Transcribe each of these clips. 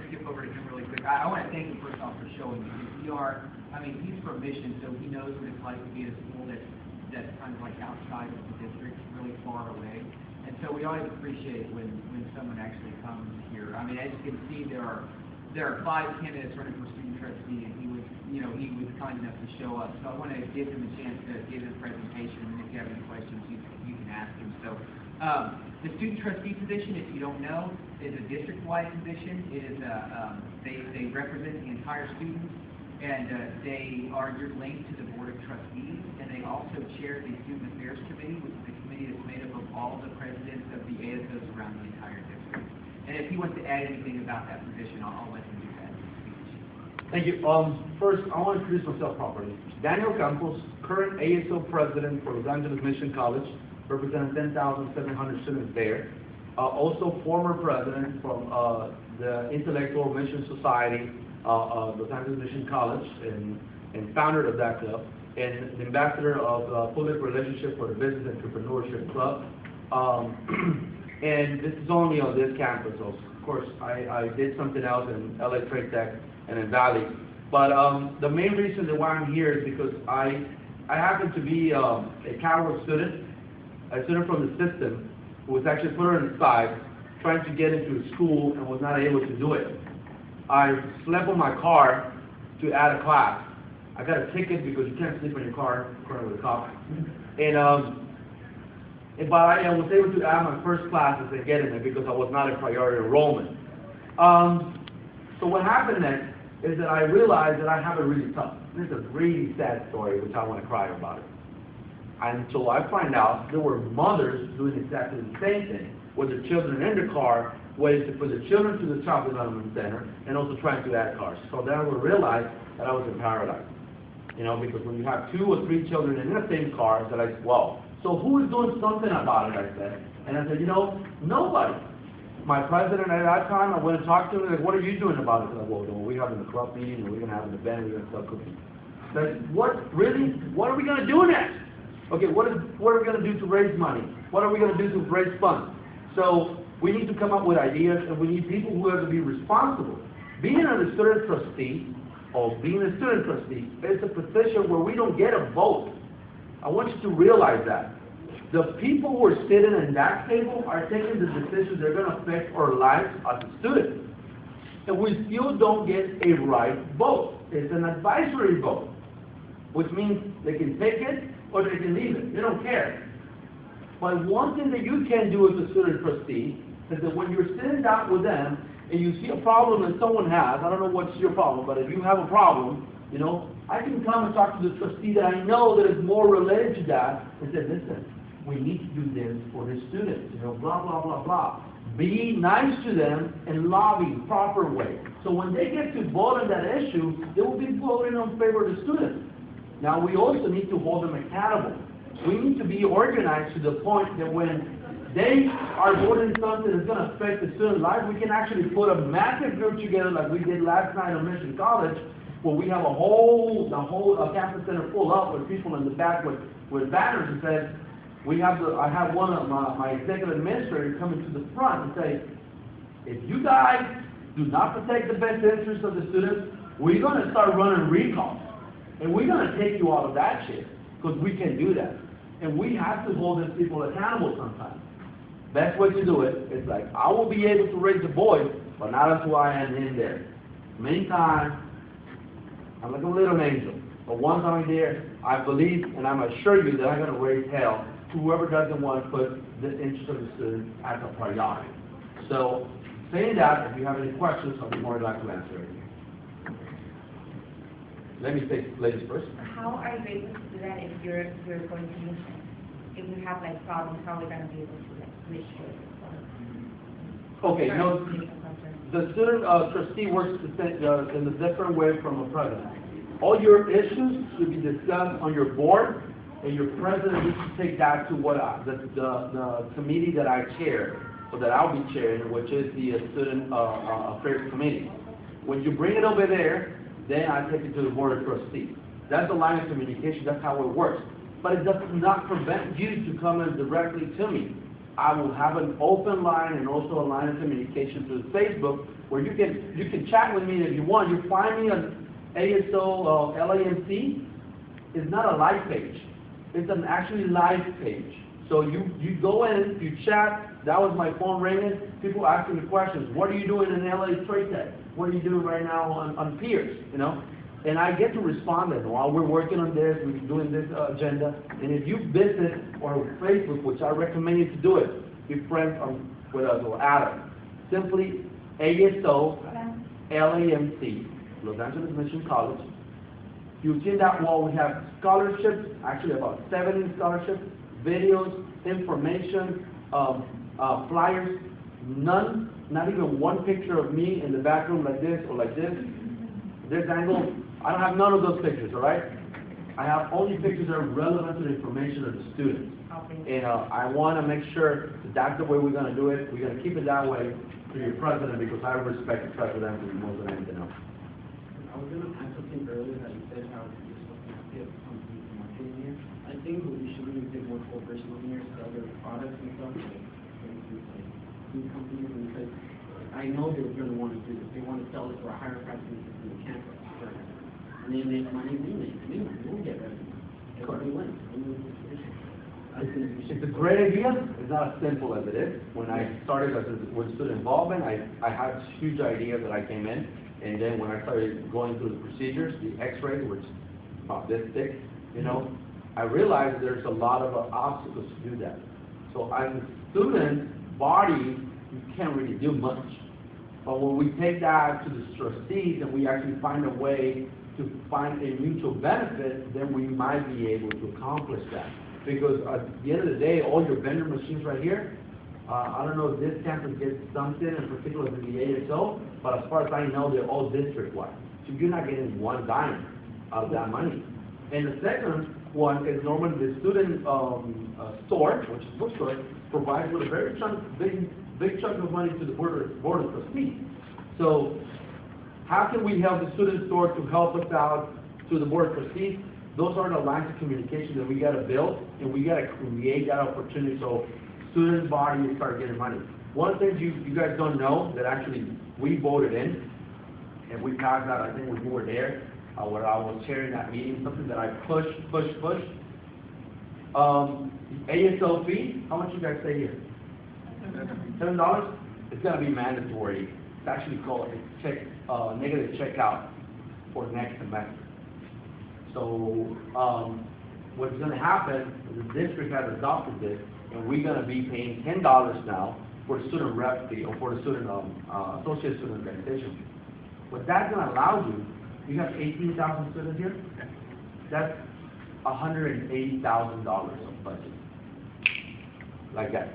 skip over to him really quick. I want to thank you first off for showing me. He's from Mission, so he knows what it's like to be at a school that's kind of like outside of the district, really far away. And so we always appreciate when someone actually comes here. As you can see, there are 5 candidates running for student trustee, and he was kind enough to show up. So I want to give him a chance to give his presentation, and if you have any questions, you can ask him. So the student trustee position, if you don't know, is a district-wide position. It is they represent the entire students, and they are linked to the Board of Trustees, and they also chair the Student Affairs Committee, which is a committee that's made up of all the presidents of the ASOs around the entire district. And if he wants to add anything about that position, I'll let him do that. Thank you. First, I want to introduce myself properly. Daniel Campos, current ASO president for Los Angeles Mission College, representing 10,700 students there. Also former president from the Intellectual Mission Society, Los Angeles Mission College, and founder of that club, and the ambassador of Public Relationship for the Business Entrepreneurship Club. And this is only on this campus. So of course, I did something else in LA Trade Tech and in Valley. But the main reason that why I'm here is because I happen to be a Calvert student, a student from the system who was actually put on the side, trying to get into a school and was not able to do it. I slept on my car to add a class. I got a ticket because you can't sleep in your car according to the cop. But I was able to add my first classes and get in there because I was not a priority enrollment. So what happened then is that I realized that I have it really tough. This is a really sad story, which I want to cry about it. And so I find out there were mothers doing exactly the same thing, with their children in the car, waiting to put the children to the child development center, and also trying to add cars. So then I would realize that I was in paradise. Because when you have 2 or 3 children in the same car, they're like, whoa. So who is doing something about it, I said. And I said, nobody. My president at that time, I went and talked to him, like, what are you doing about it? He said, well, we're having a club meeting, and we're going to have an event, we're going to sell cookies. I said, what are we going to do next? Okay, what are we going to do to raise money? What are we going to do to raise funds? So we need to come up with ideas, and we need people who have to be responsible. Being a student trustee, or being a student trustee, is a position where we don't get a vote. I want you to realize that. The people who are sitting in that table are taking the decisions that are going to affect our lives as a student. And we still don't get a right vote. It's an advisory vote, which means they can take it or they can leave it. They don't care. But one thing that you can do as a student trustee is that when you're sitting down with them and you see a problem that someone has, I don't know what's your problem, but if you have a problem, I can come and talk to the trustee that I know that is more related to that and say, listen, we need to do this for the students, blah, blah, blah, blah. Be nice to them and lobby proper way. So when they get to vote on that issue, they will be voting in favor of the students. Now we also need to hold them accountable. We need to be organized to the point that when they are voting something that's going to affect the student life, we can actually put a massive group together like we did last night at Mission College, where we have the whole campus center full up with people in the back with banners and said, I have one of my executive administrators coming to the front and say, if you guys do not protect the best interests of the students, we're going to start running recalls. And we're going to take you out of that shit, because we can do that. And we have to hold these people accountable sometimes. Best way to do it is like, I will be able to raise the voice, but not until I am in there. Meantime, I'm like a little angel. But once I'm there, I believe and I'm assure you that I'm going to raise hell to whoever doesn't want to put the interest of the student as a priority. So, saying that, if you have any questions, I'll be more than glad to answer it. Let me take ladies first. How are you able to do that if you're going to mission? If we have problems, how are we going to be able to reach Okay, the student trustee works in a different way from a president. All your issues should be discussed on your board, and your president needs to take that to what the committee that I chair, or that I'll be chairing, which is the Student Affairs Committee. When you bring it over there, then I take it to the Board of Trustees. That's the line of communication, that's how it works. But it does not prevent you to come in directly to me. I will have an open line and also a line of communication through Facebook where you can chat with me if you want. You find me on ASO LAMC. It's not a live page. It's an actually live page. So you go in, you chat. That was my phone ringing. People asking me questions. What are you doing in LA Trade Tech? What are you doing right now on Piers? You know, and I get to respond to them. While we're working on this, we're doing this agenda. And if you visit or Facebook, which I recommend you to do it, be friends with us or Adam. Simply ASO LAMC, Los Angeles Mission College. You see that wall, we have scholarships, actually about 70 scholarships, videos, information, flyers, none, not even one picture of me in the back room like this or like this angle. I don't have none of those pictures, all right? I have only pictures that are relevant to the information of the students. And I want to make sure that that's the way we're going to do it. We're going to keep it that way for your president because I respect the president more than anything else. I was going to add something earlier that you said how you're supposed to get companies to market in here. I think we should really get more cooperation over here, sell their products and stuff, like, for instance, like food companies, and because I know they're going to want to do this. They want to sell it for a higher price than the campus, for example. And they make money, we make money, we'll get revenue. Everybody wins. It's a great idea. It's not as simple as it is. When I started with student involvement, I had huge ideas that I came in. And then when I started going through the procedures, the x-rays, which is about this thick, you know, I realized there's a lot of obstacles to do that. So as a student body, you can't really do much. But when we take that to the trustees and we actually find a way to find a mutual benefit, then we might be able to accomplish that. Because at the end of the day, all your vendor machines right here, I don't know if this campus gets something in particular to the ASO, but as far as I know, they're all district-wide. So you're not getting one dime out of that money. And the second one is normally the student store, which is bookstore, provides with a very big chunk of money to the board of trustees. So how can we help the student store to help us out to the board of trustees? Those are the lines of communication that we got to build, and we got to create that opportunity so student body start getting money. One of the things you guys don't know that actually we voted in, and we passed out, I think when you were there, where I was chairing that meeting, something that I pushed. ASO fee, how much you guys say here? $7? It's going to be mandatory. It's actually called a negative checkout for next semester. So what's going to happen is the district has adopted this, and we're going to be paying $10 now for the student rep fee or for the student associate student organization. What that's going to allow you have 18,000 students here. That's $180,000 of budget, like that.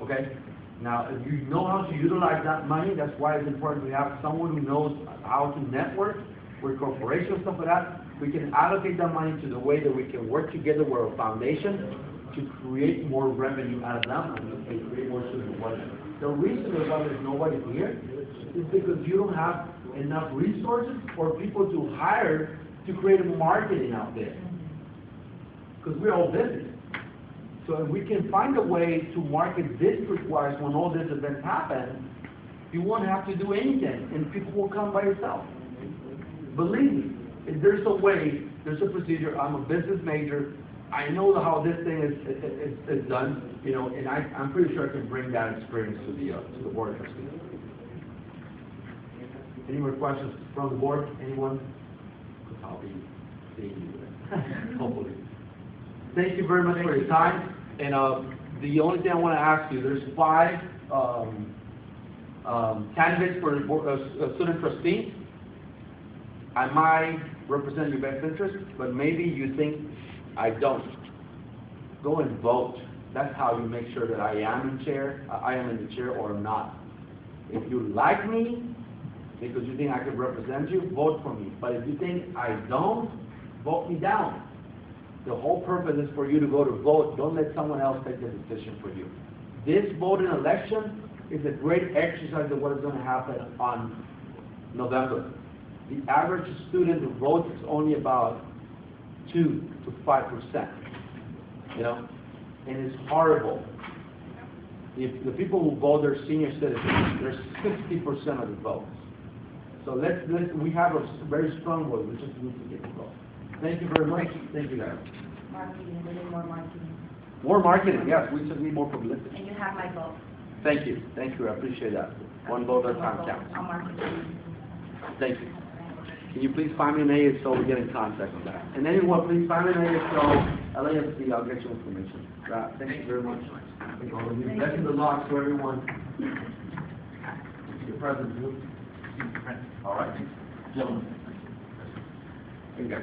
Okay. Now, if you know how to utilize that money, that's why it's important to have someone who knows how to network with corporations, stuff like that. We can allocate that money to the way that we can work together with our foundation to create more revenue out of them and create more student budget. The reason why there's nobody here is because you don't have enough resources or people to hire to create marketing out there. Because we're all busy. So if we can find a way to market district-wise when all these events happen, you won't have to do anything and people will come by yourself. Believe me, if there's a way, there's a procedure. I'm a business major. I know how this thing is done, you know, and I'm pretty sure I can bring that experience to the board of trustees. Any more questions from the board? Anyone? Because I'll be seeing you, hopefully. Thank you very much for your time. And the only thing I want to ask you, there's 5 candidates for the board, student trustee. I might represent your best interest, but maybe you think I don't. Go and vote. That's how you make sure that I am in the chair or not. If you like me, because you think I can represent you, vote for me. But if you think I don't, vote me down. The whole purpose is for you to go to vote. Don't let someone else take the decision for you. This voting election is a great exercise of what is going to happen on November. The average student who votes is only about 2 to 5%, you know, and it's horrible If the people who vote are senior citizens, there's 60% of the votes. So we have a very strong vote, we just need to get the vote. Thank you very much. Thank you, guys. Marketing, we need more marketing. More marketing, yes, we just need more publicity. And you have my vote. Thank you, I appreciate that. One vote at a time counts. On marketing. Thank you. Can you please find me an ASO to get in contact with that? And anyone, please find me an ASO, LAFC, I'll get you information. Thank you very much. Thank all of you. Best of the luck to everyone. Your present, too. All right. Gentlemen. Here you go.